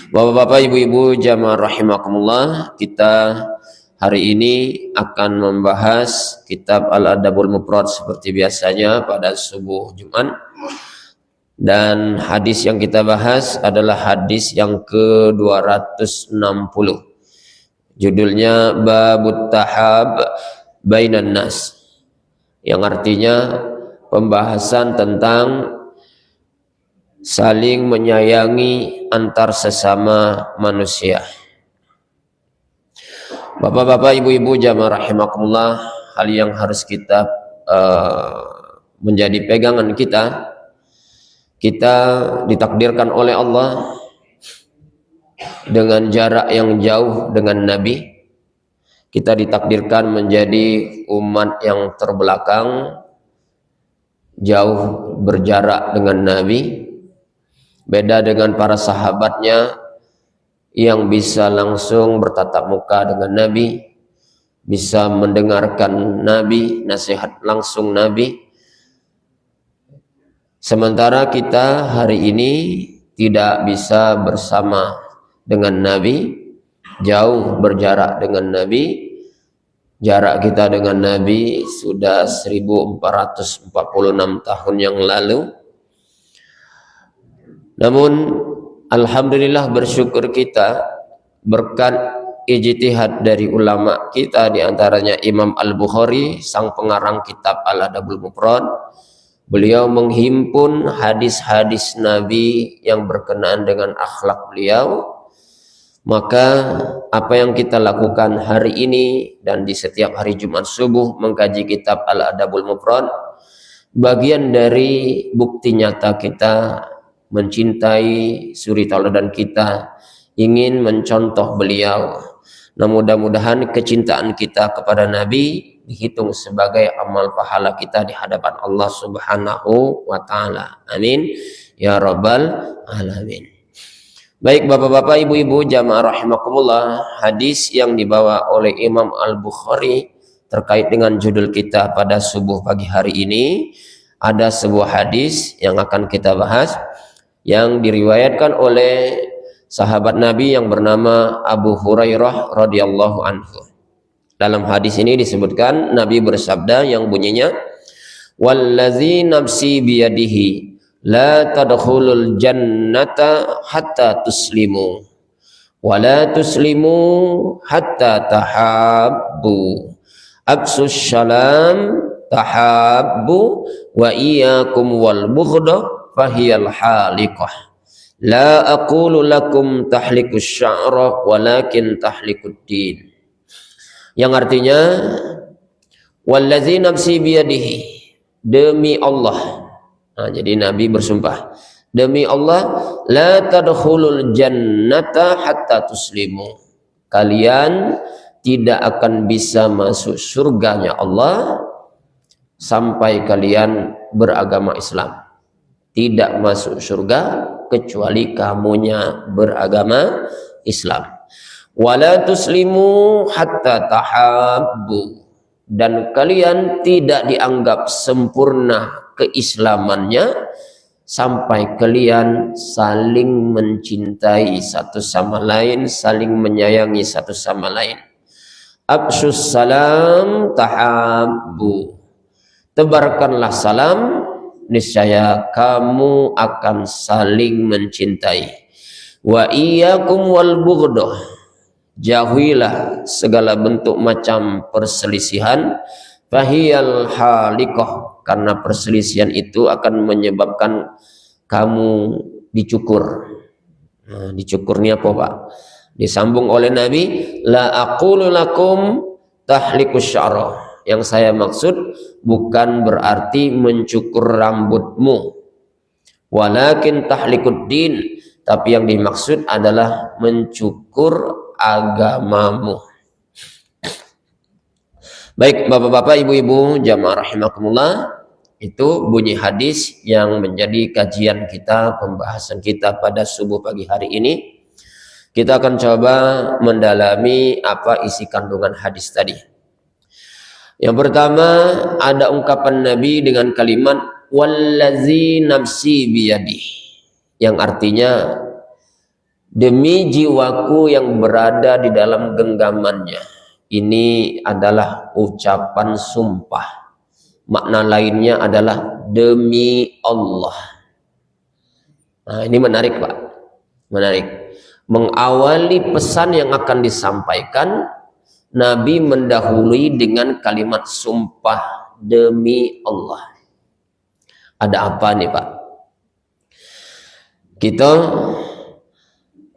Bapak-bapak, ibu-ibu, jamaah rahimakumullah, kita hari ini akan membahas kitab Al-Adabul Mufrad seperti biasanya pada subuh Jumat. Dan hadis yang kita bahas adalah hadis yang ke-260. Judulnya Babut Tahab Bainan Nas, yang artinya pembahasan tentang saling menyayangi antar sesama manusia. Bapak-bapak, ibu-ibu, jamaah rahimakumullah, hal yang harus kita menjadi pegangan kita ditakdirkan oleh Allah dengan jarak yang jauh dengan Nabi. Kita ditakdirkan menjadi umat yang terbelakang, jauh berjarak dengan Nabi. Beda dengan para sahabatnya yang bisa langsung bertatap muka dengan Nabi, bisa mendengarkan Nabi, nasihat langsung Nabi. Sementara kita hari ini tidak bisa bersama dengan Nabi, jauh berjarak dengan Nabi. Jarak kita dengan Nabi sudah 1446 tahun yang lalu. Namun alhamdulillah, bersyukur kita berkat ijtihad dari ulama kita, diantaranya Imam Al-Bukhari, sang pengarang kitab Al-Adabul Mufrad. Beliau menghimpun hadis-hadis Nabi yang berkenaan dengan akhlak beliau. Maka apa yang kita lakukan hari ini dan di setiap hari Jumat subuh mengkaji kitab Al-Adabul Mufrad, bagian dari bukti nyata kita mencintai suri tauladan kita, ingin mencontoh beliau. Nah, mudah-mudahan kecintaan kita kepada Nabi dihitung sebagai amal pahala kita di hadapan Allah Subhanahu wa taala. Amin ya rabbal alamin. Baik bapak-bapak, ibu-ibu, jamaah rahimakumullah, hadis yang dibawa oleh Imam Al-Bukhari terkait dengan judul kita pada subuh pagi hari ini, ada sebuah hadis yang akan kita bahas yang diriwayatkan oleh sahabat Nabi yang bernama Abu Hurairah radhiyallahu anhu. Dalam hadis ini disebutkan Nabi bersabda yang bunyinya, "Wallazi nafsi biyadihi la tadkhulul jannata hatta tuslimu wa la tuslimu hatta tahabbu absus salam tahabbu wa iyyakum wal bughda fahiyal haliqah la aqulu lakum tahlikus sya'ra walakin tahlikud din." Yang artinya, wallazi nafsi biyadihi, demi Allah. Nah, jadi Nabi bersumpah, demi Allah, la tadkhulul jannata hatta tuslimu, kalian tidak akan bisa masuk surganya Allah sampai kalian beragama Islam. Tidak masuk surga kecuali kamunya beragama Islam. Wala tuslimu hatta tahabbu, dan kalian tidak dianggap sempurna keislamannya sampai kalian saling mencintai satu sama lain, saling menyayangi satu sama lain. Absyus salam tahabbu, tebarkanlah salam, niscaya kamu akan saling mencintai. Wa iyyakum wal bughdah, jauhilah segala bentuk macam perselisihan. Fahiyal haliqah, karena perselisihan itu akan menyebabkan kamu dicukur. Nah, dicukurnya apa, Pak? Disambung oleh Nabi, la aqulu lakum tahlikus sya'ra. Yang saya maksud bukan berarti mencukur rambutmu, walakin tahlikud din, tapi yang dimaksud adalah mencukur agamamu. Baik bapak-bapak, ibu-ibu, jamaah rahimakumullah, itu bunyi hadis yang menjadi kajian kita, pembahasan kita pada subuh pagi hari ini. Kita akan coba mendalami apa isi kandungan hadis tadi. Yang pertama, ada ungkapan Nabi dengan kalimat wallazi nafsi biyadih, yang artinya demi jiwaku yang berada di dalam genggamannya. Ini adalah ucapan sumpah. Makna lainnya adalah demi Allah. Nah, ini menarik Pak, menarik. Mengawali pesan yang akan disampaikan, Nabi mendahului dengan kalimat sumpah demi Allah. Ada apa nih Pak? Kita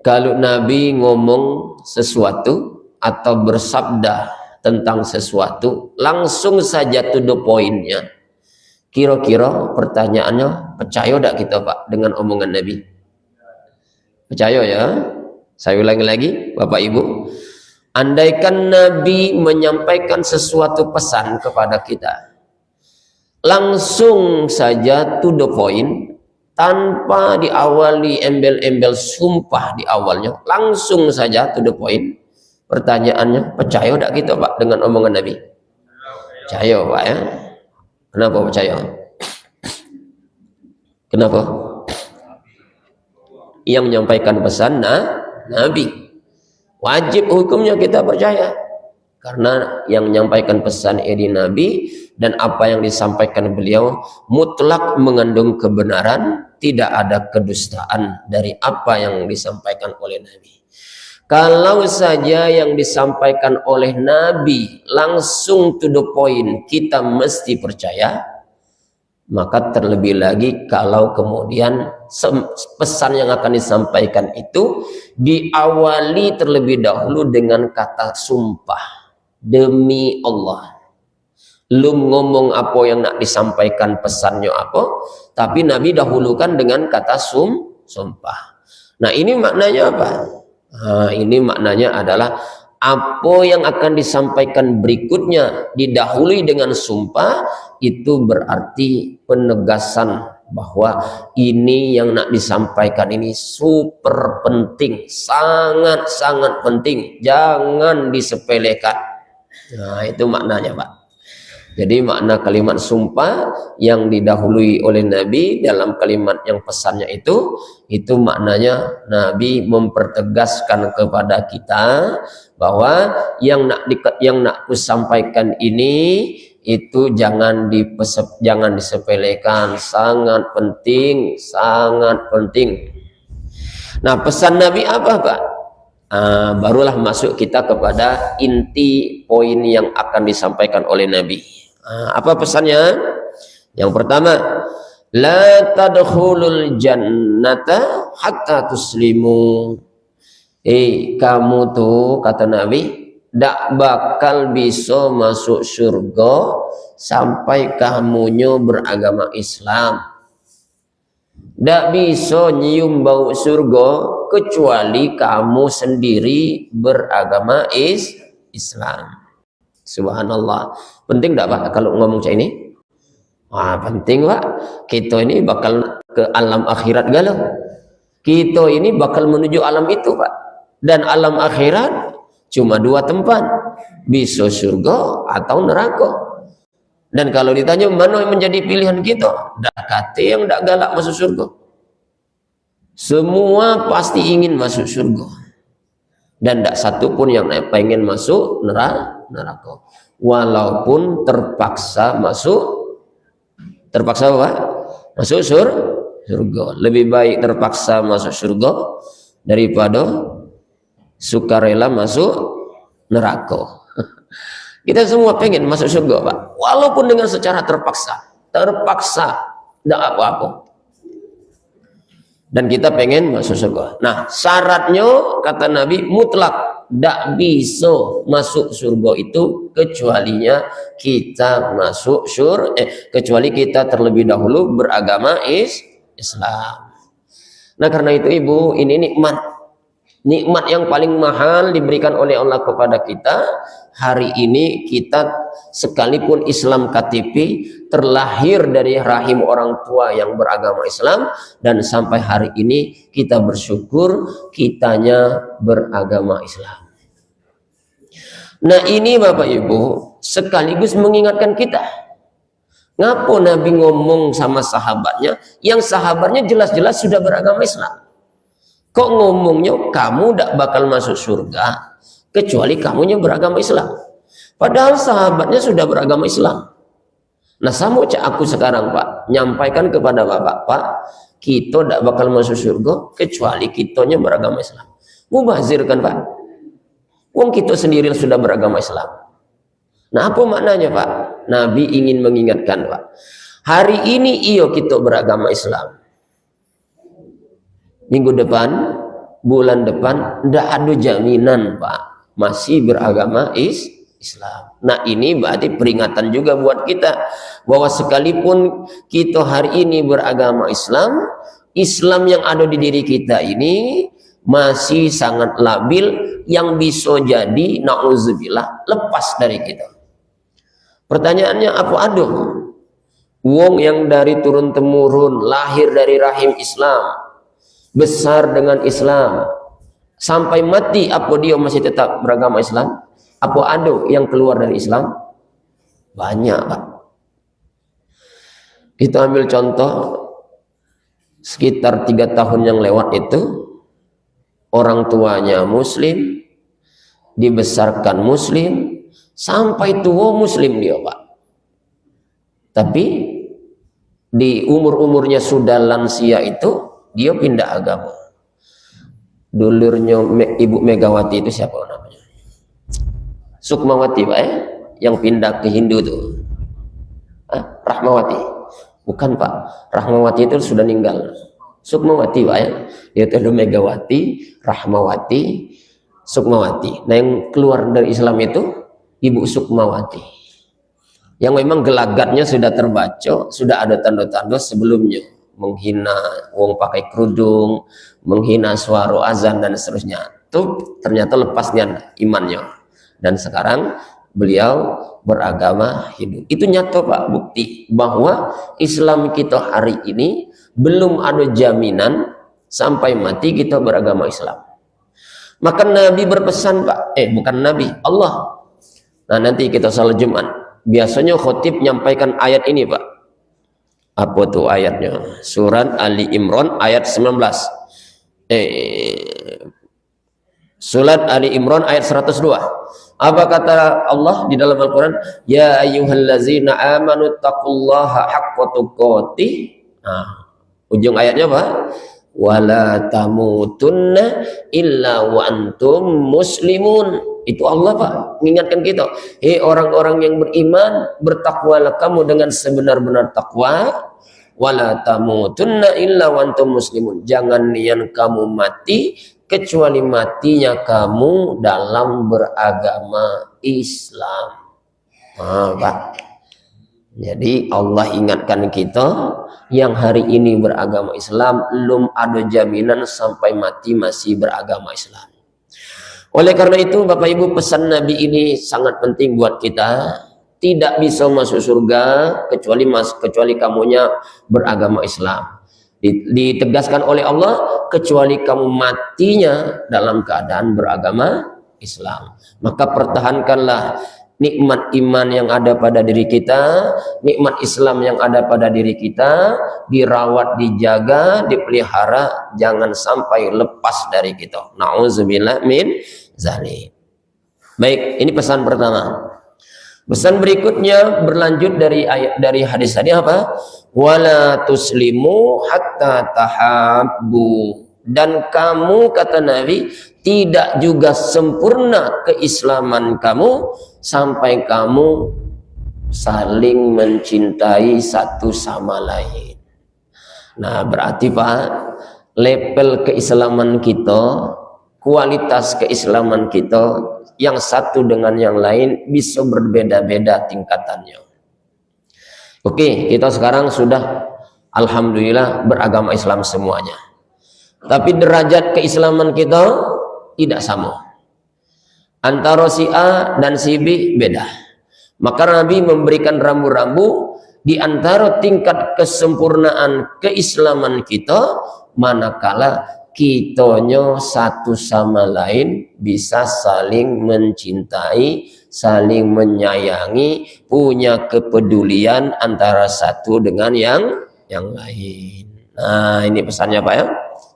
kalau Nabi ngomong sesuatu atau bersabda tentang sesuatu, langsung saja to the point-nya. Kira-kira pertanyaannya, percaya tidak kita Pak dengan omongan Nabi? Percaya ya? Saya ulangi lagi Bapak Ibu. Andaikan Nabi menyampaikan sesuatu pesan kepada kita, langsung saja to the point, tanpa diawali embel-embel sumpah di awalnya, langsung saja to the point. Pertanyaannya, percaya tidak kita Pak dengan omongan Nabi? Percaya Pak ya. Kenapa percaya? Kenapa? Yang menyampaikan pesan Nabi. Wajib hukumnya kita percaya. Karena yang menyampaikan pesan ini Nabi, dan apa yang disampaikan beliau mutlak mengandung kebenaran, tidak ada kedustaan dari apa yang disampaikan oleh Nabi. Kalau saja yang disampaikan oleh Nabi langsung to the point, kita mesti percaya. Maka terlebih lagi kalau kemudian pesan yang akan disampaikan itu diawali terlebih dahulu dengan kata sumpah demi Allah. Belum ngomong apa yang nak disampaikan pesannya apa, tapi Nabi dahulukan dengan kata sumpah. Nah, ini maknanya apa? Nah, ini maknanya adalah apa yang akan disampaikan berikutnya didahului dengan sumpah, itu berarti penegasan bahwa ini yang nak disampaikan ini super penting, sangat-sangat penting, jangan disepelekan. Nah, itu maknanya Pak. Jadi makna kalimat sumpah yang didahului oleh Nabi dalam kalimat yang pesannya itu maknanya Nabi mempertegaskan kepada kita bahwa yang nak kusampaikan ini itu jangan disepelekan, sangat penting, sangat penting. Nah, pesan Nabi apa Pak? Barulah masuk kita kepada inti poin yang akan disampaikan oleh Nabi. Apa pesannya? Yang pertama, la tadkhulul jannata hatta tuslimu. Kamu tuh, kata Nabi, tidak bakal bisa masuk surga sampai kamunya beragama Islam. Tidak bisa nyium bau surga kecuali kamu sendiri beragama Islam. Subhanallah. Penting tidak Pak kalau ngomong kayak ini? Penting Pak. Kita ini bakal ke alam akhirat galau. Kita ini bakal menuju alam itu Pak. Dan alam akhirat cuma dua tempat. Bisa surga atau neraka. Dan kalau ditanya mana yang menjadi pilihan kita? Dak kate yang dak galak masuk surga. Semua pasti ingin masuk surga. Dan tidak satu pun yang pengen masuk neraka. Walaupun terpaksa masuk, terpaksa apa? Masuk surga. Lebih baik terpaksa masuk surga daripada sukarela masuk neraka. Kita semua pengen masuk surga Pak, walaupun dengan secara terpaksa, tidak apa-apa. Dan kita pengen masuk surga. Nah, syaratnya kata Nabi mutlak, tidak bisa masuk surga itu kecualinya kita masuk kecuali kita terlebih dahulu beragama Islam. Nah, karena itu Ibu, ini nikmat yang paling mahal diberikan oleh Allah kepada kita. Hari ini kita sekalipun Islam KTP, terlahir dari rahim orang tua yang beragama Islam, dan sampai hari ini kita bersyukur kitanya beragama Islam. Nah, ini Bapak Ibu sekaligus mengingatkan kita. Ngapa Nabi ngomong sama sahabatnya yang sahabatnya jelas-jelas sudah beragama Islam? Kok ngomongnya kamu tidak bakal masuk surga kecuali kamunya beragama Islam. Padahal sahabatnya sudah beragama Islam. Nah, sama cak aku sekarang Pak, nyampaikan kepada Bapak, Pak, kita tidak bakal masuk surga kecuali kitanya beragama Islam. Mubazir kan Pak? Wong kita sendiri sudah beragama Islam. Nah, apa maknanya Pak? Nabi ingin mengingatkan Pak. Hari ini iyo kita beragama Islam. Minggu depan, bulan depan, tidak ada jaminan Pak. Masih beragama Islam. Nah, ini berarti peringatan juga buat kita. Bahwa sekalipun kita hari ini beragama Islam, Islam yang ada di diri kita ini masih sangat labil, yang bisa jadi, na'udzubillah, lepas dari kita. Pertanyaannya apa ada? Wong yang dari turun temurun lahir dari rahim Islam, besar dengan Islam, sampai mati apa dia masih tetap beragama Islam? Apa ada yang keluar dari Islam? Banyak Pak. Kita ambil contoh sekitar 3 tahun yang lewat itu, orang tuanya Muslim, dibesarkan Muslim, sampai tua Muslim dia Pak. Tapi di umur-umurnya sudah lansia itu dia pindah agama. Dulurnya Ibu Megawati itu siapa namanya? Sukmawati Pak ya? Yang pindah ke Hindu tuh. Rahmawati. Bukan Pak. Rahmawati itu sudah meninggal. Sukmawati Pak ya? Dia itu Megawati, Rahmawati, Sukmawati. Nah, yang keluar dari Islam itu Ibu Sukmawati, yang memang gelagatnya sudah terbaca, sudah ada tanda-tanda sebelumnya, menghina wong pakai kerudung, menghina suara azan dan seterusnya. Itu ternyata lepasnya imannya, dan sekarang beliau beragama Hindu. Itu nyata Pak, bukti bahwa Islam kita hari ini belum ada jaminan sampai mati kita beragama Islam. Maka Nabi berpesan Pak, bukan Nabi, Allah. Nah, nanti kita salat Jumat, biasanya khotib menyampaikan ayat ini Pak. Apa tuh ayatnya? Surat Ali Imran ayat 19. Surat Ali Imran ayat 102. Apa kata Allah di dalam Al-Quran? Ya ayyuhallazina amanu taqullaha haqqa tuqatih. Nah, ujung ayatnya apa? Wala tamutunna illa wa antum muslimun. Itu Allah Pak mengingatkan kita. Hei orang-orang yang beriman, bertakwalah kamu dengan sebenar-benar takwa. Wala tamutunna illa wa antum muslimun. Jangan nian kamu mati kecuali matinya kamu dalam beragama Islam. Pak. Jadi Allah ingatkan kita yang hari ini beragama Islam belum ada jaminan sampai mati masih beragama Islam. Oleh karena itu Bapak Ibu, pesan Nabi ini sangat penting buat kita. Tidak bisa masuk surga kecuali kamunya beragama Islam. Ditegaskan oleh Allah, kecuali kamu matinya dalam keadaan beragama Islam. Maka pertahankanlah nikmat iman yang ada pada diri kita, nikmat Islam yang ada pada diri kita, dirawat, dijaga, dipelihara, jangan sampai lepas dari kita. Nauzubillah min zalik. Baik, ini pesan pertama. Pesan berikutnya berlanjut dari hadis tadi apa? Wala tuslimu hatta tahabbu. Dan kamu, kata Nabi, tidak juga sempurna keislaman kamu sampai kamu saling mencintai satu sama lain. Nah, berarti Pak, level keislaman kita, kualitas keislaman kita, yang satu dengan yang lain bisa berbeda-beda tingkatannya. Oke, kita sekarang sudah alhamdulillah beragama Islam semuanya. Tapi derajat keislaman kita tidak sama. Antara si A dan si B beda. Maka Nabi memberikan rambu-rambu di antara tingkat kesempurnaan keislaman kita, manakala kitanya satu sama lain bisa saling mencintai, saling menyayangi, punya kepedulian antara satu dengan yang lain. Nah, ini pesannya Pak ya.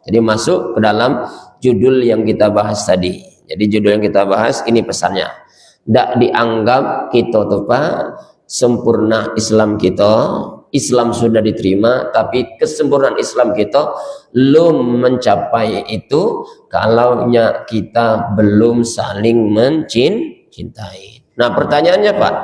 Jadi masuk ke dalam judul yang kita bahas tadi. Jadi judul yang kita bahas ini pesannya. Tidak dianggap kita tuh Pak sempurna Islam kita. Islam sudah diterima, tapi kesempurnaan Islam kita belum mencapai itu kalau kita belum saling mencintai. Nah pertanyaannya Pak,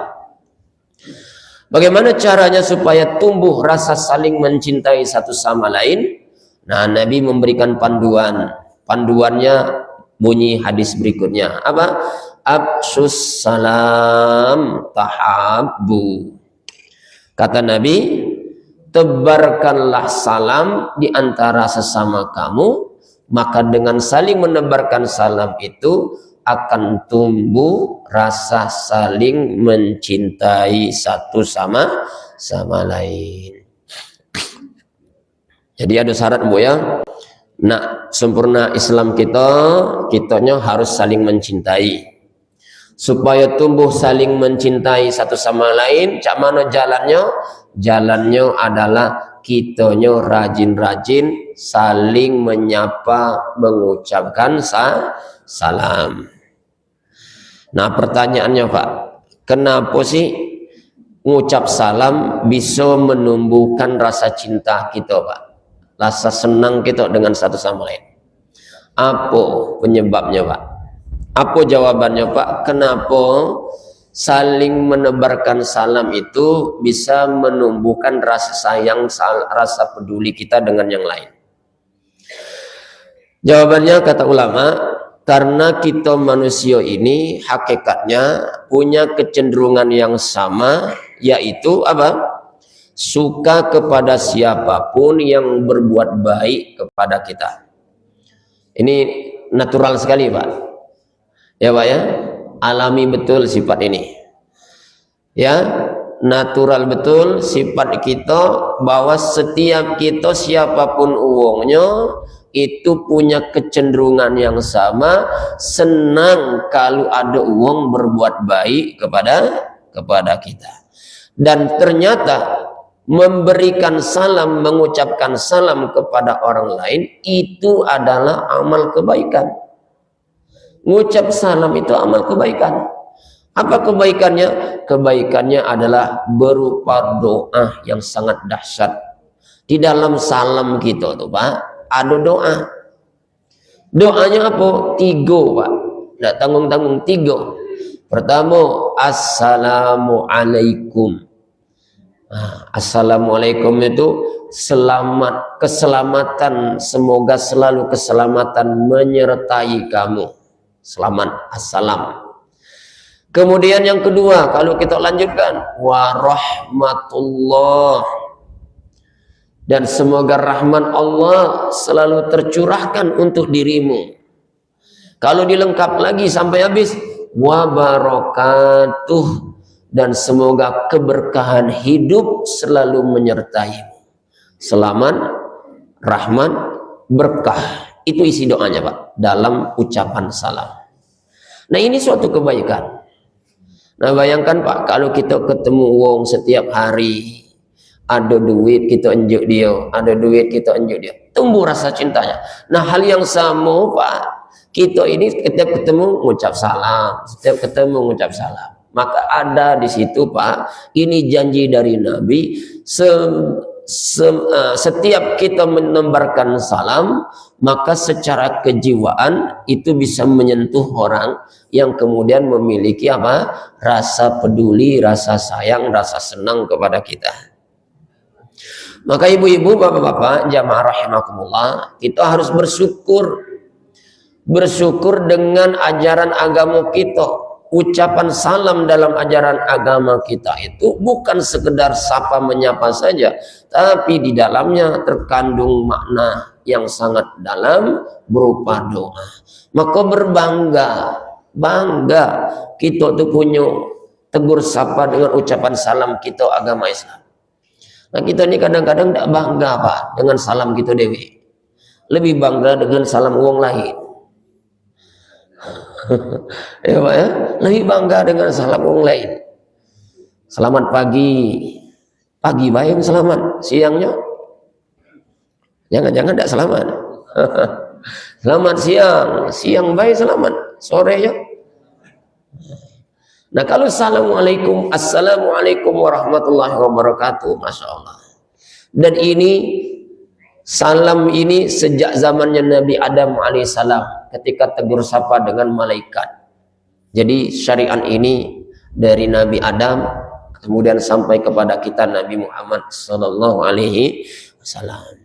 bagaimana caranya supaya tumbuh rasa saling mencintai satu sama lain? Nah, Nabi memberikan panduan. Panduannya bunyi hadis berikutnya. Apa? Absus salam tahabbu. Kata Nabi, tebarkanlah salam di antara sesama kamu, maka dengan saling menebarkan salam itu akan tumbuh rasa saling mencintai satu sama lain. Jadi ada syarat Bu ya. Nak sempurna Islam kitanya harus saling mencintai. Supaya tumbuh saling mencintai satu sama lain, cak mana jalannya? Jalannya adalah kitanya rajin-rajin saling menyapa, mengucapkan salam. Nah pertanyaannya Pak, kenapa sih ngucap salam bisa menumbuhkan rasa cinta kita Pak? Rasa senang kita dengan satu sama lain. Apa penyebabnya Pak? Apa jawabannya Pak? Kenapa saling menebarkan salam itu bisa menumbuhkan rasa sayang, rasa peduli kita dengan yang lain? Jawabannya kata ulama, karena kita manusia ini hakikatnya punya kecenderungan yang sama, yaitu apa? Suka kepada siapapun yang berbuat baik kepada kita. Ini natural sekali Pak. Ya Pak ya, alami betul sifat ini. Ya, natural betul sifat kita bahwa setiap kita siapapun uangnya itu punya kecenderungan yang sama, senang kalau ada uang berbuat baik kepada kita. Dan ternyata memberikan salam, mengucapkan salam kepada orang lain itu adalah amal kebaikan. Ngucap salam itu amal kebaikan. Apa kebaikannya? Kebaikannya adalah berupa doa yang sangat dahsyat. Di dalam salam kita tuh Pak, ada doa. Doanya apa? 3 Pak. Tidak tanggung-tanggung, 3. Pertama, assalamualaikum. Nah, assalamualaikum itu selamat, keselamatan, semoga selalu keselamatan menyertai kamu. Selamat, assalam. Kemudian yang kedua, kalau kita lanjutkan, warahmatullah, dan semoga rahmat Allah selalu tercurahkan untuk dirimu. Kalau dilengkap lagi sampai habis, wabarakatuh, dan semoga keberkahan hidup selalu menyertaimu. Selamat, rahmat, berkah. Itu isi doanya Pak, dalam ucapan salam. Nah ini suatu kebaikan. Nah bayangkan Pak, kalau kita ketemu wong setiap hari, ada duit kita unjuk dia, ada duit kita unjuk dia, tumbuh rasa cintanya. Nah hal yang sama Pak, kita ini setiap ketemu mengucap salam, setiap ketemu mengucap salam. Maka ada di situ Pak, ini janji dari Nabi, setiap kita menebarkan salam, maka secara kejiwaan itu bisa menyentuh orang yang kemudian memiliki apa? Rasa peduli, rasa sayang, rasa senang kepada kita. Maka ibu-ibu, bapak-bapak, jamaah rahimakumullah, kita harus bersyukur. Bersyukur dengan ajaran agama kita. Ucapan salam dalam ajaran agama kita itu bukan sekedar sapa menyapa saja, tapi di dalamnya terkandung makna yang sangat dalam berupa doa. Maka bangga kita tuh punya tegur sapa dengan ucapan salam kita agama Islam. Nah kita ini kadang-kadang tidak bangga Pak dengan salam kita dewi, lebih bangga dengan salam orang lain. Ya Pak ya, lebih bangga dengan salam orang lain. Selamat pagi, pagi bayang selamat, siangnya jangan-jangan tidak selamat. Selamat siang, siang baik selamat, sore ya. Nah kalau assalamualaikum, assalamualaikum warahmatullahi wabarakatuh, masya Allah. Dan ini salam ini sejak zamannya Nabi Adam alaihissalam ketika tegur sapa dengan malaikat. Jadi syariat ini dari Nabi Adam kemudian sampai kepada kita Nabi Muhammad sallallahu alaihi wasallam.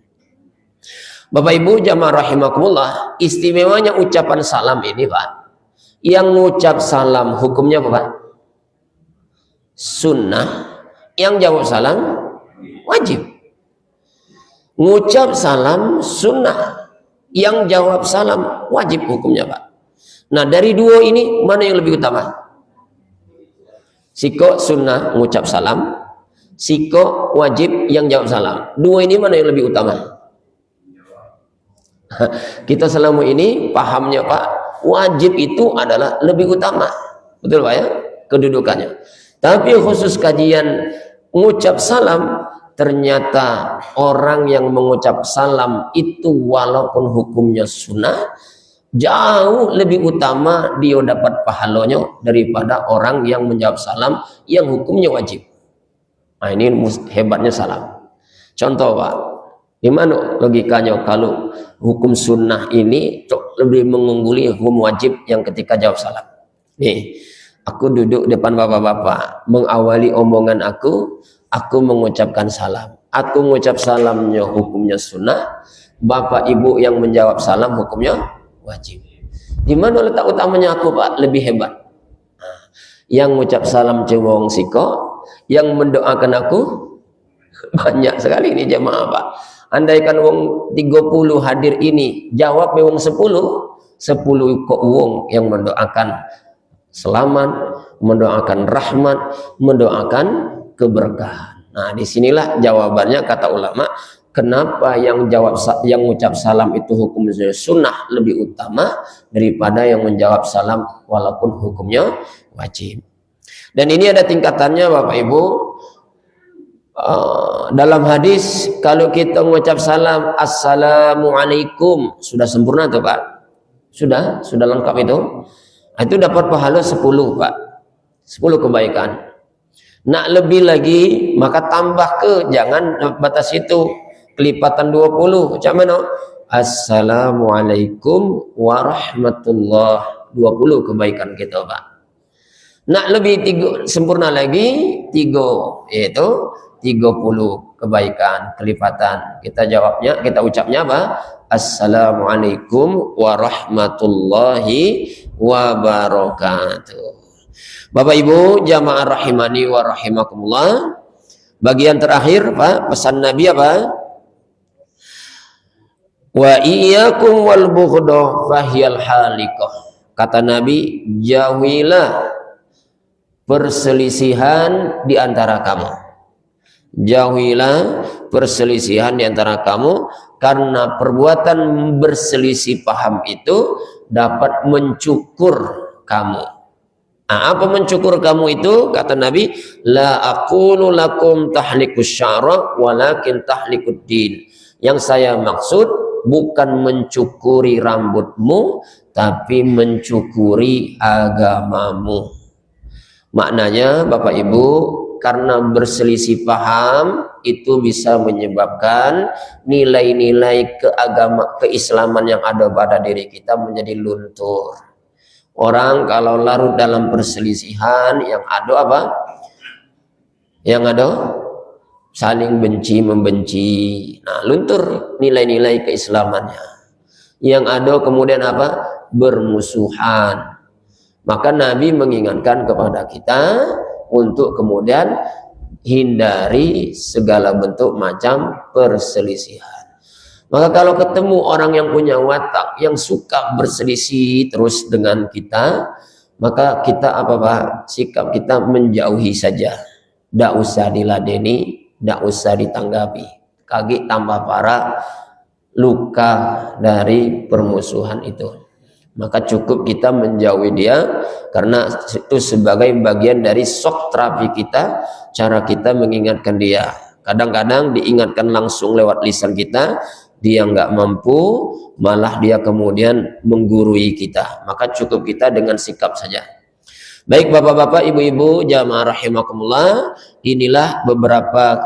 Bapak Ibu jamaah rahimakumullah, istimewanya ucapan salam ini Pak, yang ngucap salam hukumnya apa Pak? Sunnah, yang jawab salam wajib. Ngucap salam sunnah, yang jawab salam wajib hukumnya Pak. Nah dari dua ini mana yang lebih utama? Siko sunnah ngucap salam, siko wajib yang jawab salam. Dua ini mana yang lebih utama? Kita selama ini pahamnya Pak, wajib itu adalah lebih utama, betul Pak ya, kedudukannya. Tapi khusus kajian mengucap salam, ternyata orang yang mengucap salam itu walaupun hukumnya sunnah, jauh lebih utama dia dapat pahalanya daripada orang yang menjawab salam yang hukumnya wajib. Nah ini hebatnya salam. Contoh Pak, gimana logikanya kalau hukum sunnah ini lebih mengungguli hukum wajib yang ketika jawab salam? Nih, aku duduk depan bapak-bapak, mengawali omongan aku mengucapkan salam. Aku mengucap salamnya hukumnya sunnah, bapak ibu yang menjawab salam hukumnya wajib. Di mana letak utamanya aku Pak? Lebih hebat. Nah, yang mengucap salam cuma wong siko, yang mendoakan aku banyak sekali ini jemaah Pak. Andaikan wong 30 hadir ini jawab wong 10 kok wong yang mendoakan selamat, mendoakan rahmat, mendoakan keberkahan. Nah, disinilah jawabannya kata ulama, kenapa yang mengucap salam itu hukumnya sunnah lebih utama daripada yang menjawab salam walaupun hukumnya wajib. Dan ini ada tingkatannya Bapak Ibu. Dalam hadis kalau kita mengucap salam assalamualaikum sudah sempurna tuh Pak, sudah lengkap itu. Itu dapat pahala 10 Pak, 10 kebaikan. Nak lebih lagi maka tambah ke, jangan batas itu, kelipatan 20. Macam mana? Assalamualaikum warahmatullahi, 20 kebaikan kita Pak. Nak lebih sempurna lagi 3, yaitu 30 kebaikan kelipatan. Kita ucapnya apa? Assalamualaikum warahmatullahi wabarakatuh. Bapak Ibu jamaah rahimani wa rahimakumullah, bagian terakhir Pak, pesan Nabi apa? Wa iyyakum wal bughdah fahyal halikah. Kata Nabi, jauhilah perselisihan di antara kamu. Jauhilah perselisihan di antara kamu, karena perbuatan berselisih paham itu dapat mencukur kamu. Nah, apa mencukur kamu itu? Kata Nabi, la aqulu lakum tahlikus syara walakin tahlikud din. Yang saya maksud bukan mencukuri rambutmu, tapi mencukuri agamamu. Maknanya Bapak Ibu, karena berselisih paham itu bisa menyebabkan nilai-nilai keislaman yang ada pada diri kita menjadi luntur. Orang kalau larut dalam perselisihan yang ada apa? Yang ada saling benci membenci. Nah, luntur nilai-nilai keislamannya. Yang ada kemudian apa? Bermusuhan. Maka Nabi mengingatkan kepada kita untuk kemudian hindari segala bentuk macam perselisihan. Maka kalau ketemu orang yang punya watak yang suka berselisih terus dengan kita, maka kita apa Pak? Sikap kita menjauhi saja. Tidak usah diladeni, tidak usah ditanggapi. Kaki tambah parah luka dari permusuhan itu. Maka cukup kita menjauhi dia, karena itu sebagai bagian dari shock terapi kita, cara kita mengingatkan dia. Kadang-kadang diingatkan langsung lewat lisan kita, dia nggak mampu, malah dia kemudian menggurui kita. Maka cukup kita dengan sikap saja. Baik bapak-bapak, ibu-ibu, jamaah rahimakumullah, inilah beberapa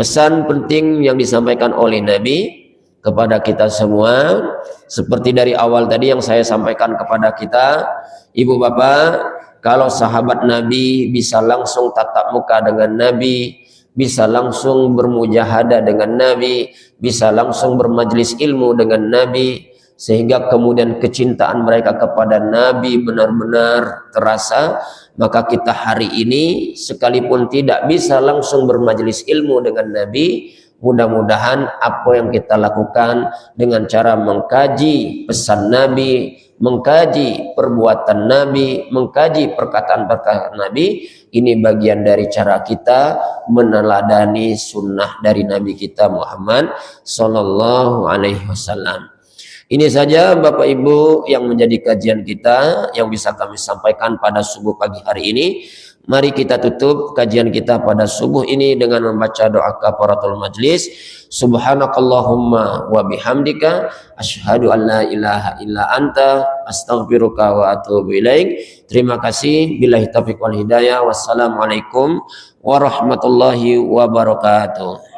pesan penting yang disampaikan oleh Nabi kepada kita semua. Seperti dari awal tadi yang saya sampaikan kepada kita, ibu bapak, kalau sahabat Nabi bisa langsung tatap muka dengan Nabi, bisa langsung bermujahadah dengan Nabi, bisa langsung bermajlis ilmu dengan Nabi, sehingga kemudian kecintaan mereka kepada Nabi benar-benar terasa, maka kita hari ini sekalipun tidak bisa langsung bermajlis ilmu dengan Nabi, mudah-mudahan apa yang kita lakukan dengan cara mengkaji pesan Nabi, mengkaji perbuatan Nabi, mengkaji perkataan-perkataan Nabi, ini bagian dari cara kita meneladani sunnah dari Nabi kita Muhammad Sallallahu Alaihi Wasallam. Ini saja Bapak Ibu yang menjadi kajian kita yang bisa kami sampaikan pada subuh pagi hari ini. Mari kita tutup kajian kita pada subuh ini dengan membaca doa kafaratul majlis. Subhanakallahumma wa bihamdika asyhadu an la ilaha illa anta astaghfiruka wa atubu ilaik. Terima kasih. Billahi taufiq wal hidayah. Wassalamualaikum warahmatullahi wabarakatuh.